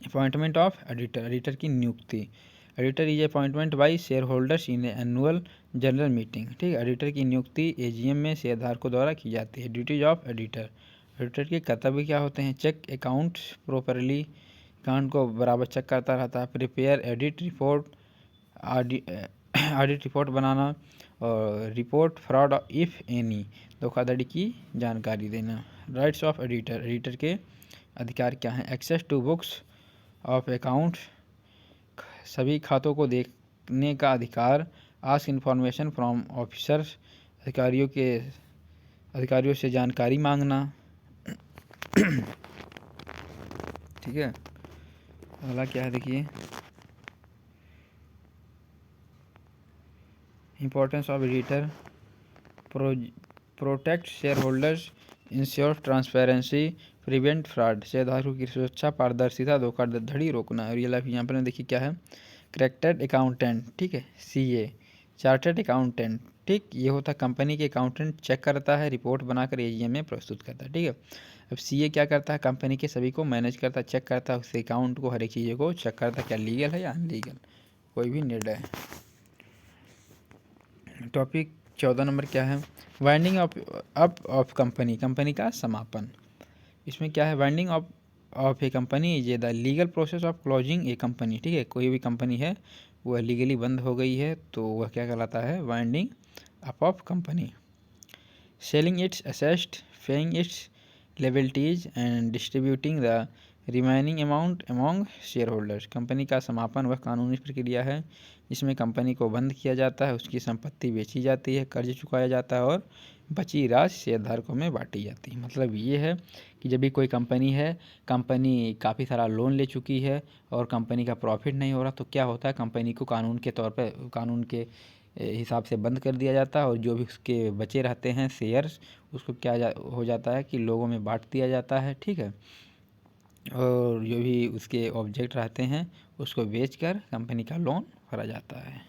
अपॉइंटमेंट ऑफ ऑडिटर, ऑडिटर की नियुक्ति। Auditor is appointment by share holders in annual general meeting, ठीक है। ऑडिटर की नियुक्ति एजीएम में शेयरधारकों द्वारा की जाती है। ड्यूटीज ऑफ ऑडिटर, ऑडिटर के कर्तव्य क्या होते हैं, चेक अकाउंट प्रोपरली, अकाउंट को बराबर चेक करता रहता है। Prepare edit report, audit report बनाना, और रिपोर्ट फ्रॉड इफ़ एनी, धोखाधड़ी की जानकारी देना। राइट्स ऑफ एडिटर, एडिटर के अधिकार क्या हैं, access to books of account, सभी खातों को देखने का अधिकार। आस्क इन्फॉर्मेशन फ्रॉम ऑफिसर्स, अधिकारियों से जानकारी मांगना, ठीक है। अगला क्या है देखिए, importance of editor, protect share holders, ensure transparency, prevent fraud, शेयरधारकों की सुरक्षा, पारदर्शिता, धोखाधड़ी रोकना। रियल लाइफ एग्जाम्पल में देखिए क्या है, करेक्टेड अकाउंटेंट, ठीक है, सीए, चार्टर्ड अकाउंटेंट, ठीक, ये होता है कंपनी के अकाउंटेंट, चेक करता है, रिपोर्ट बनाकर एजीएम में प्रस्तुत करता है, ठीक है। अब सीए क्या करता है, कंपनी के सभी को मैनेज करता है, चेक करता है, उसके अकाउंट को, हर एक चीज़ों को चेक करता है क्या लीगल है या अनलीगल, कोई भी निर्णय। टॉपिक 14 नंबर क्या है, winding up of company, company का समापन। इसमें क्या है, winding of a company is the legal process of closing A company, ठीक है। कोई भी कंपनी है वह लीगली बंद हो गई है तो वह क्या कहलाता है, winding up of company. Selling its assets, paying its liabilities and distributing the remaining amount among share holders, company का समापन वह कानूनी प्रक्रिया है जिसमें कंपनी को बंद किया जाता है, उसकी संपत्ति बेची जाती है, कर्ज चुकाया जाता है और बची राशि शेयरधारकों में बांटी जाती है। मतलब ये है कि जब भी कोई कंपनी है, कंपनी काफ़ी सारा लोन ले चुकी है और कंपनी का प्रॉफिट नहीं हो रहा, तो क्या होता है, कंपनी को कानून के तौर पर, कानून के हिसाब से बंद कर दिया जाता है और जो भी उसके बचे रहते हैं शेयर्स, उसको क्या हो जाता है कि लोगों में बांट दिया जाता है, ठीक है। और जो भी उसके ऑब्जेक्ट रहते हैं उसको बेचकर कंपनी का लोन भरा जाता है,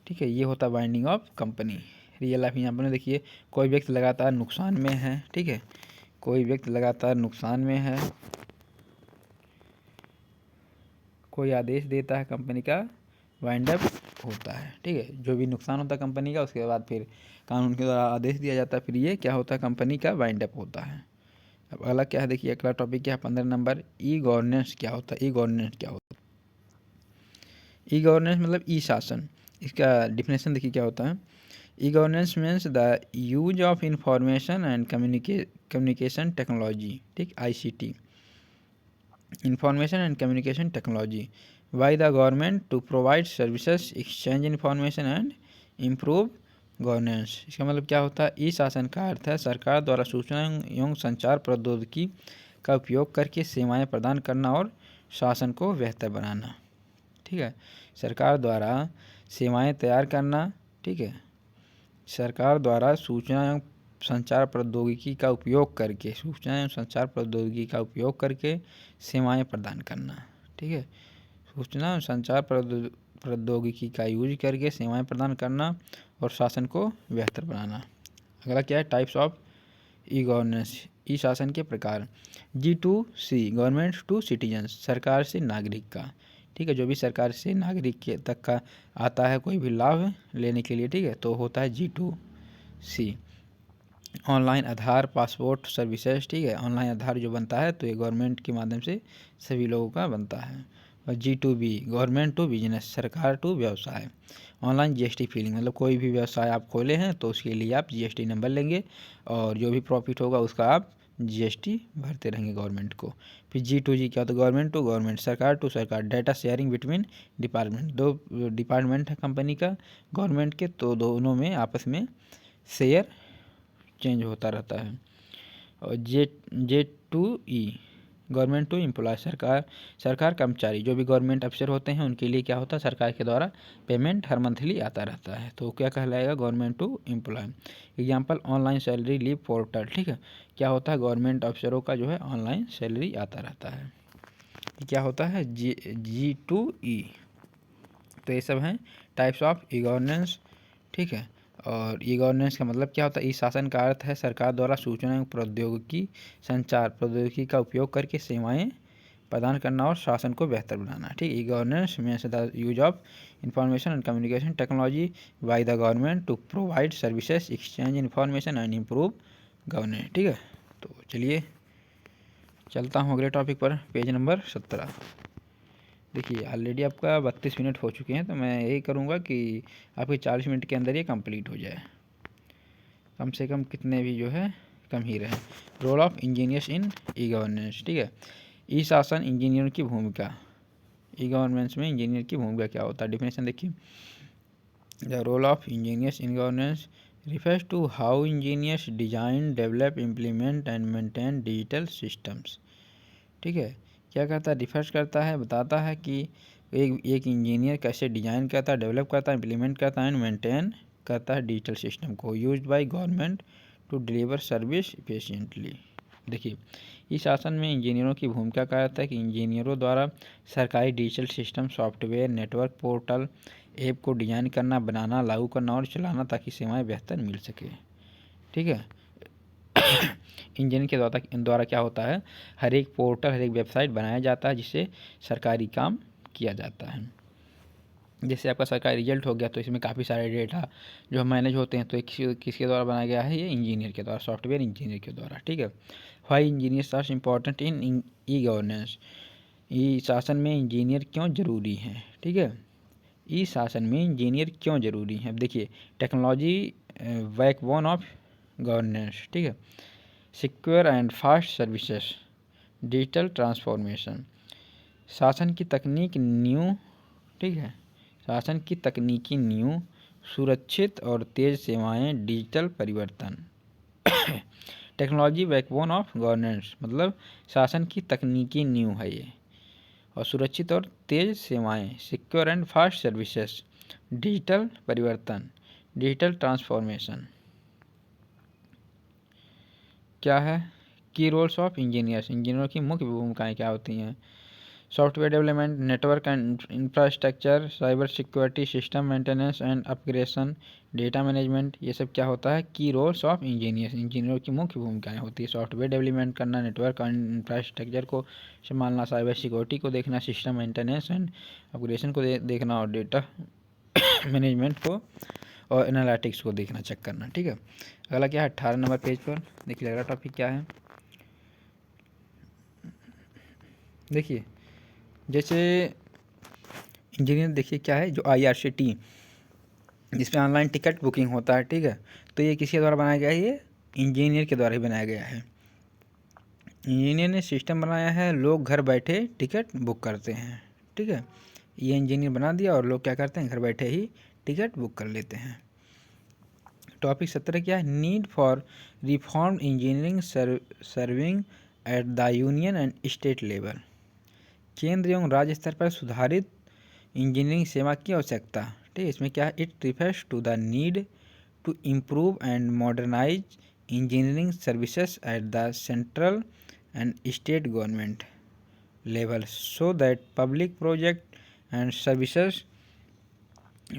ठीक है। ये होता है binding of company. Real life यहाँ पर देखिए, कोई व्यक्ति लगातार नुकसान में है, ठीक है, कोई व्यक्ति लगातार नुकसान में है, कोई आदेश देता है, कंपनी का वाइंड अप होता है, ठीक है। जो भी नुकसान होता है कंपनी का, उसके बाद फिर कानून के द्वारा आदेश दिया जाता है, फिर ये क्या होता है, कंपनी का वाइंड अप होता है। अब अगला क्या है देखिए, अगला टॉपिक क्या है 15 नंबर, ई गवर्नेंस क्या होता है, ई गवर्नेंस क्या होता है। ई गवर्नेंस मतलब ई शासन, इसका डिफिनेशन देखिए क्या होता है। E governance means the use of information and communication technology, ठीक, ICT, information and communication technology by the government to provide services, exchange information and improve governance. इसका मतलब क्या होता है? ई शासन का अर्थ है सरकार द्वारा सूचना एवं संचार प्रौद्योगिकी का उपयोग करके सेवाएं प्रदान करना और शासन को बेहतर बनाना। ठीक है, सरकार द्वारा सेवाएं तैयार करना। ठीक है, सरकार द्वारा सूचना एवं संचार प्रौद्योगिकी का उपयोग करके सेवाएं प्रदान करना। ठीक है, सूचना एवं संचार प्रौद्योगिकी का यूज करके सेवाएं प्रदान करना और शासन को बेहतर बनाना। अगला क्या है? Types of E governance, e शासन के प्रकार। G2C, गवर्नमेंट टू सिटीजन्स, सरकार से नागरिक का। ठीक है, जो भी सरकार से नागरिक के तक का आता है कोई भी लाभ लेने के लिए, ठीक है, तो होता है G2C। ऑनलाइन आधार पासपोर्ट सर्विसेज। ठीक है, ऑनलाइन आधार जो बनता है तो ये गवर्नमेंट के माध्यम से सभी लोगों का बनता है। और G2B, गवर्नमेंट टू बिजनेस, सरकार टू व्यवसाय। ऑनलाइन GST फिलिंग, मतलब कोई भी व्यवसाय आप खोले हैं तो उसके लिए आप GST नंबर लेंगे और जो भी प्रॉफिट होगा उसका आप GST भरते रहेंगे गवर्नमेंट को। फिर G2G क्या होता है? गवर्नमेंट टू गवर्नमेंट, सरकार टू सरकार। डाटा शेयरिंग बिटवीन डिपार्टमेंट, दो डिपार्टमेंट है कंपनी का गवर्नमेंट के, तो दोनों में आपस में शेयर चेंज होता रहता है। और J2E, गवर्नमेंट टू एम्प्लॉय, सरकार कर्मचारी, जो भी गवर्नमेंट अफसर होते हैं उनके लिए क्या होता है? सरकार के द्वारा पेमेंट हर मंथली आता रहता है, तो क्या कहलाएगा? Government to employ. Example online salary leave portal. ठीक है, क्या होता है? गवर्नमेंट अफसरों का जो है ऑनलाइन सैलरी आता रहता है। क्या होता है? G2E। तो ये सब हैं टाइप्स ऑफ ई गवर्नेंस। ठीक है, और ई गवर्नेंस का मतलब क्या होता है? ई शासन का अर्थ है सरकार द्वारा सूचना एवं प्रौद्योगिकी संचार प्रौद्योगिकी का उपयोग करके सेवाएं प्रदान करना और शासन को बेहतर बनाना। ठीक, e governance means the use of information and communication technology by the government to provide services, exchange information and improve governance. ठीक है, तो चलिए चलता हूँ अगले टॉपिक पर, पेज नंबर 17। देखिए ऑलरेडी आपका 32 मिनट हो चुके हैं, तो मैं यही करूँगा कि आपके 40 मिनट के अंदर ये कंप्लीट हो जाए, कम से कम कितने भी जो है कम ही रहे। Role of engineers in e governance. ठीक है, ई शासन इंजीनियर की भूमिका, ई गवर्नेंस में इंजीनियर की भूमिका क्या होता है? डिफिनेशन देखिए, the role of engineers in governance refers to how engineers design, develop, implement and maintain digital systems। ठीक है, क्या करता है? रिफर्स करता है, बताता है कि एक इंजीनियर कैसे डिज़ाइन करता है, डेवलप करता है, इम्प्लीमेंट करता है एंड मेंटेन करता है डिजिटल सिस्टम को used by government to deliver service efficiently. देखिए, इस शासन में इंजीनियरों की भूमिका का अर्थ है कि इंजीनियरों द्वारा सरकारी digital system, software, network, portal, app को डिज़ाइन करना, बनाना, लागू करना और चलाना ताकि सेवाएं बेहतर मिल सके। ठीक है, इंजीनियर के द्वारा क्या होता है? हर एक पोर्टल, हर एक वेबसाइट बनाया जाता है जिससे सरकारी काम किया जाता है। जैसे आपका सरकारी रिजल्ट हो गया तो इसमें काफ़ी सारे डेटा जो मैनेज होते हैं, तो किसके द्वारा बनाया गया है? ये इंजीनियर के द्वारा, सॉफ्टवेयर इंजीनियर के द्वारा। ठीक है, why engineers are important in e governance, e शासन में इंजीनियर क्यों ज़रूरी हैं? ठीक है, ई शासन में इंजीनियर क्यों ज़रूरी हैं? अब देखिए, टेक्नोलॉजी बैकबोन ऑफ गवर्नेंस। ठीक है, secure and fast services, digital transformation, शासन की तकनीक न्यू। ठीक है, शासन की तकनीकी न्यू, सुरक्षित और तेज सेवाएं, डिजिटल परिवर्तन। टेक्नोलॉजी बैकबोन ऑफ गवर्नेंस मतलब शासन की तकनीकी न्यू है ये, और सुरक्षित और तेज सेवाएं, secure and fast services, digital परिवर्तन, डिजिटल ट्रांसफॉर्मेशन। क्या है? की रोल्स ऑफ इंजीनियर्स, इंजीनियरों की मुख्य भूमिकाएं क्या होती हैं? Software development, network and infrastructure, cyber security, system maintenance and upgradation, data management, ये सब क्या होता है? की रोल्स ऑफ इंजीनियर्स, इंजीनियरों की मुख्य भूमिकाएं होती है। सॉफ्टवेयर डेवलपमेंट करना, नेटवर्क एंड इंफ्रास्ट्रक्चर को संभालना, साइबर सिक्योरिटी को देखना, सिस्टम मेंटेनेंस एंड अपग्रेडेशन को देखना और डेटा मैनेजमेंट को और एनालिटिक्स को देखना, चेक करना। ठीक है, अगला क्या है? 18 नंबर पेज पर देखिए अगला टॉपिक क्या है। देखिए जैसे इंजीनियर, देखिए क्या है, जो IRCT जिसमें ऑनलाइन टिकट बुकिंग होता है। ठीक है, तो ये किसके द्वारा बनाया गया है? ये इंजीनियर के द्वारा ही बनाया गया है। इंजीनियर ने सिस्टम बनाया है, लोग घर बैठे टिकट बुक करते हैं। ठीक है, ये इंजीनियर बना दिया और लोग क्या करते हैं, घर बैठे ही टिकट बुक कर लेते हैं। टॉपिक 17 क्या है, need for reform engineering serving at the union and state level. केंद्र एवं राज्य स्तर पर सुधारित इंजीनियरिंग सेवा की आवश्यकता। ठीक है, इसमें क्या है, it refers to the need to improve and modernise engineering services at the central and state government level so that public project and services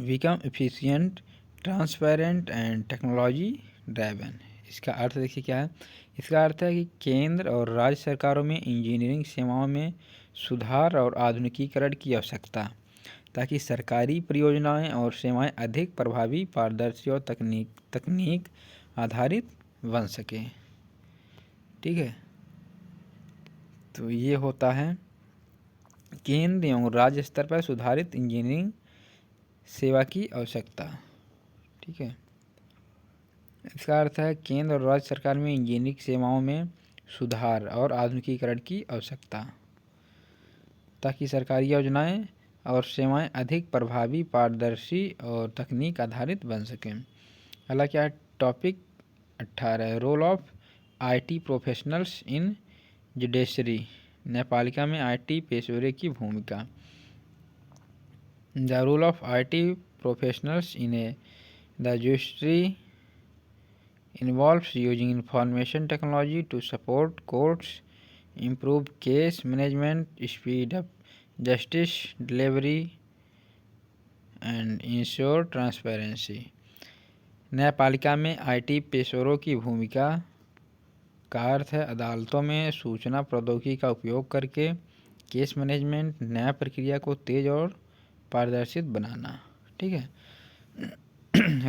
become efficient, transparent and technology driven। इसका अर्थ देखिए क्या है, इसका अर्थ है कि केंद्र और राज्य सरकारों में इंजीनियरिंग सेवाओं में सुधार और आधुनिकीकरण की आवश्यकता, ताकि सरकारी परियोजनाएं और सेवाएं अधिक प्रभावी, पारदर्शी और तकनीक आधारित बन सकें। ठीक है, तो ये होता है केंद्र एवं राज्य स्तर पर सुधारित इंजीनियरिंग सेवा की आवश्यकता। ठीक है, इसका अर्थ है केंद्र और राज्य सरकार में इंजीनियरिंग सेवाओं में सुधार और आधुनिकीकरण की आवश्यकता, ताकि सरकारी योजनाएं और सेवाएं अधिक प्रभावी, पारदर्शी और तकनीक आधारित बन सकें। अगला क्या है, topic 18 role of IT professionals in judiciary. न्यायपालिका में आईटी पेशेवरों की भूमिका। The role of IT professionals in the judiciary involves using information technology to support courts, improve case management, speed up justice delivery and ensure transparency. न्यायपालिका में IT पेशेवरों की भूमिका का अर्थ है अदालतों में सूचना प्रौद्योगिकी का उपयोग करके केस मैनेजमेंट, न्याय प्रक्रिया को तेज और पारदर्शित बनाना। ठीक है,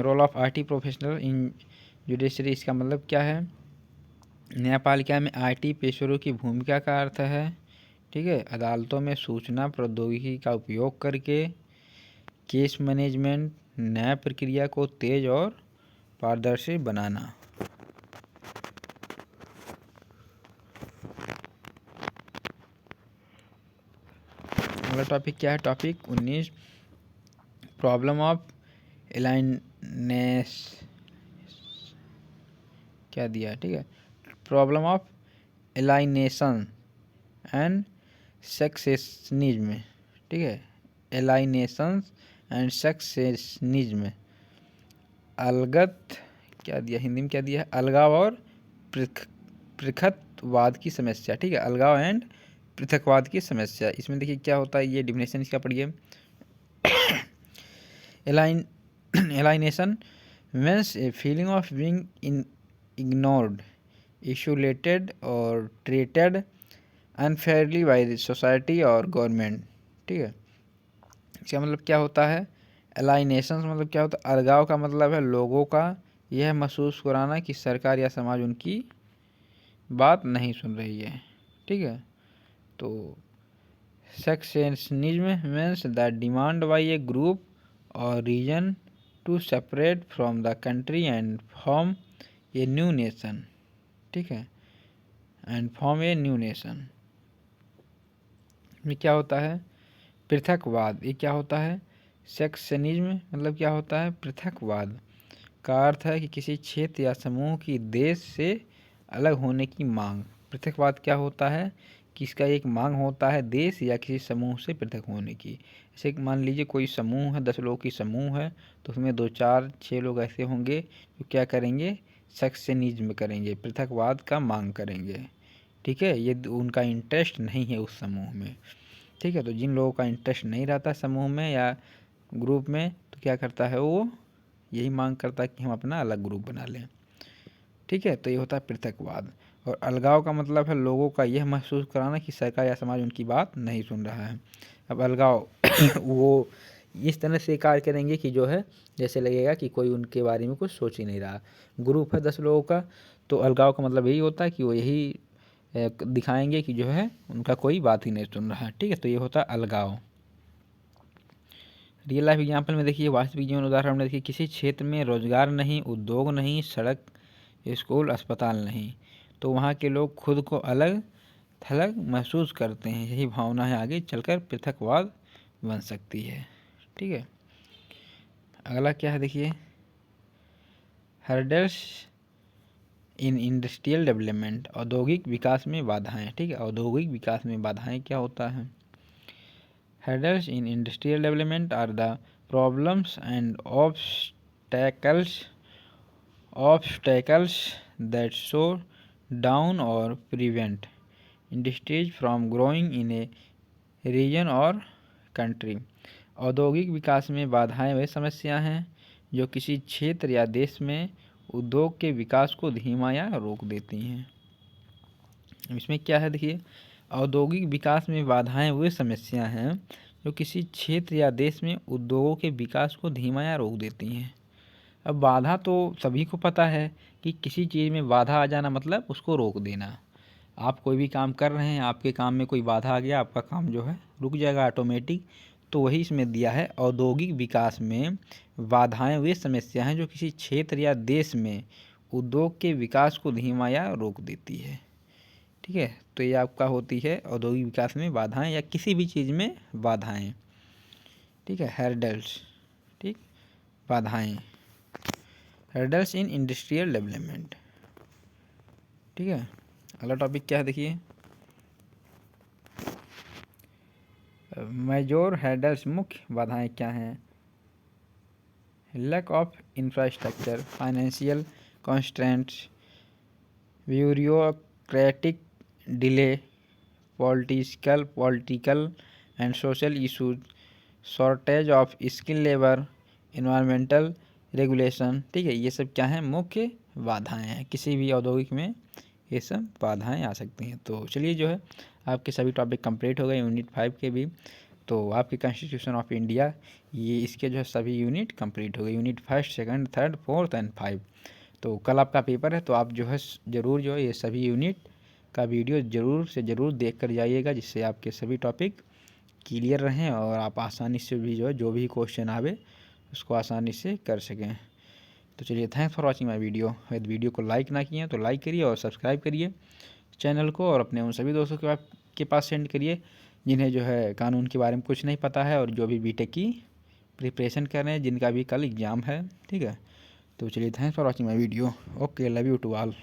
role of IT professional in judiciary, इसका मतलब क्या है, न्यायपालिका में आईटी पेशेवरों की भूमिका का अर्थ है, ठीक है, अदालतों में सूचना प्रौद्योगिकी का उपयोग करके केस मैनेजमेंट, न्याय प्रक्रिया को तेज और पारदर्शी बनाना। अगला टॉपिक क्या है, टॉपिक 19 प्रॉब्लम ऑफ एलाइनेस, क्या दिया है, ठीक है, प्रॉब्लम ऑफ एलाइनेशन एंड सक्सेशनिज्म। ठीक है, एलाइनेशन एंड सक्सेशनिज्म, अलगत, क्या दिया हिंदी में, क्या दिया है, अलगाव और पृथकवाद की समस्या। ठीक है, अलगाव एंड पृथकवाद की समस्या। इसमें देखिए क्या होता है, ये डिफिनेशन इसका पढ़िए। Alienation means a feeling of being ignored, isolated और treated unfairly by the society और गवर्नमेंट। ठीक है, इसका मतलब क्या होता है, एलाइनेशन मतलब क्या होता है, अलगाव का मतलब है लोगों का यह महसूस कराना कि सरकार या समाज उनकी बात नहीं सुन रही है। ठीक है, तो secessionism means the demand by a group और region to separate from the country and form a new nation. ठीक है, and form a new nation में क्या होता है, पृथकवाद। ये क्या होता है, सेक्शनिज्म मतलब क्या होता है, पृथकवाद का अर्थ है कि किसी क्षेत्र या समूह की देश से अलग होने की मांग। पृथकवाद क्या होता है कि इसका एक मांग होता है देश या किसी समूह से पृथक होने की। जैसे मान लीजिए कोई समूह है, 10 लोगों की समूह है, तो उसमें 2, 4, 6 लोग ऐसे होंगे जो क्या करेंगे, सेक्शनिज्म करेंगे, पृथकवाद का मांग करेंगे। ठीक है, ये उनका इंटरेस्ट नहीं है उस समूह में। ठीक है, तो जिन लोगों का इंटरेस्ट नहीं रहता समूह में या ग्रुप में, तो क्या करता है वो यही मांग करता है कि हम अपना अलग ग्रुप बना लें। ठीक है, तो ये होता है पृथकवाद। और अलगाव का मतलब है लोगों का यह महसूस कराना कि सरकार या समाज उनकी बात नहीं सुन रहा है। अब अलगाव वो इस तरह से कार्य करेंगे कि जो है जैसे लगेगा कि कोई उनके बारे में कुछ सोच ही नहीं रहा। ग्रुप है 10 लोगों का, तो अलगाव का मतलब यही होता है कि वो यही दिखाएंगे कि जो है उनका कोई बात ही नहीं सुन रहा है। ठीक है, तो ये होता है अलगाव। रियल लाइफ एग्जाम्पल में देखिए, वास्तविक जीवन उदाहरण में देखिए, किसी क्षेत्र में रोजगार नहीं, उद्योग नहीं, सड़क, स्कूल, अस्पताल नहीं, तो वहाँ के लोग खुद को अलग थलग महसूस करते हैं। यही भावना है आगे चलकर पृथकवाद बन सकती है। ठीक है, अगला क्या है देखिए, हर्डल्स इन इंडस्ट्रियल डेवलपमेंट, औद्योगिक विकास में बाधाएं। ठीक है, औद्योगिक विकास में बाधाएं क्या होता है? Hurdles in industrial development are the problems and obstacles that slow down और prevent industries from growing in a region और कंट्री। औद्योगिक विकास में बाधाएं वे समस्या हैं जो किसी क्षेत्र या देश में उद्योग के विकास को धीमा या रोक देती हैं। इसमें क्या है देखिए, औद्योगिक विकास में बाधाएं वे समस्या हैं जो किसी क्षेत्र या देश में उद्योगों के विकास को धीमा या रोक देती हैं। अब बाधा तो सभी को पता है कि किसी चीज़ में बाधा आ जाना मतलब उसको रोक देना। आप कोई भी काम कर रहे हैं, आपके काम में कोई बाधा आ गया, आपका काम जो है रुक जाएगा ऑटोमेटिक। तो वही इसमें दिया है, औद्योगिक विकास में बाधाएं वे समस्या हैं जो किसी क्षेत्र या देश में उद्योग के विकास को धीमा या रोक देती है। ठीक है, तो ये आपका होती है औद्योगिक विकास में बाधाएं या किसी भी चीज़ में बाधाएं। ठीक है, हर्डल्स, ठीक, बाधाएं, हर्डल्स इन इंडस्ट्रियल डेवलपमेंट। ठीक है, अगला टॉपिक क्या है देखिए, मेजर हर्डल्स, मुख्य बाधाएं क्या हैं? Lack of infrastructure, financial constraints, bureaucratic delay, political and social issues, shortage of skill labour, environmental regulation. ठीक है, ये सब क्या हैं? मुख्य बाधाएं हैं। किसी भी औद्योगिक में ये सब बाधाएं आ सकती हैं। तो चलिए, जो है आपके सभी टॉपिक कंप्लीट हो गए यूनिट 5 के भी। तो आपके कॉन्स्टिट्यूशन ऑफ इंडिया, ये इसके जो है सभी यूनिट कंप्लीट हो गए, यूनिट 1, 2, 3, 4 एंड 5। तो कल आपका पेपर है, तो आप जो है ज़रूर जो है ये सभी यूनिट का वीडियो ज़रूर से ज़रूर देख कर जाइएगा, जिससे आपके सभी टॉपिक क्लियर रहें और आप आसानी से भी जो भी क्वेश्चन आवे उसको आसानी से कर सकें। तो चलिए, thanks for watching my video. यदि वीडियो को लाइक ना किए तो लाइक करिए और सब्सक्राइब करिए चैनल को, और अपने उन सभी दोस्तों के पास सेंड करिए जिन्हें जो है कानून के बारे में कुछ नहीं पता है और जो भी बीटेक की प्रिपरेशन कर रहे हैं, जिनका भी कल एग्ज़ाम है। ठीक है, तो चलिए, thanks for watching my video. Okay, love you to all.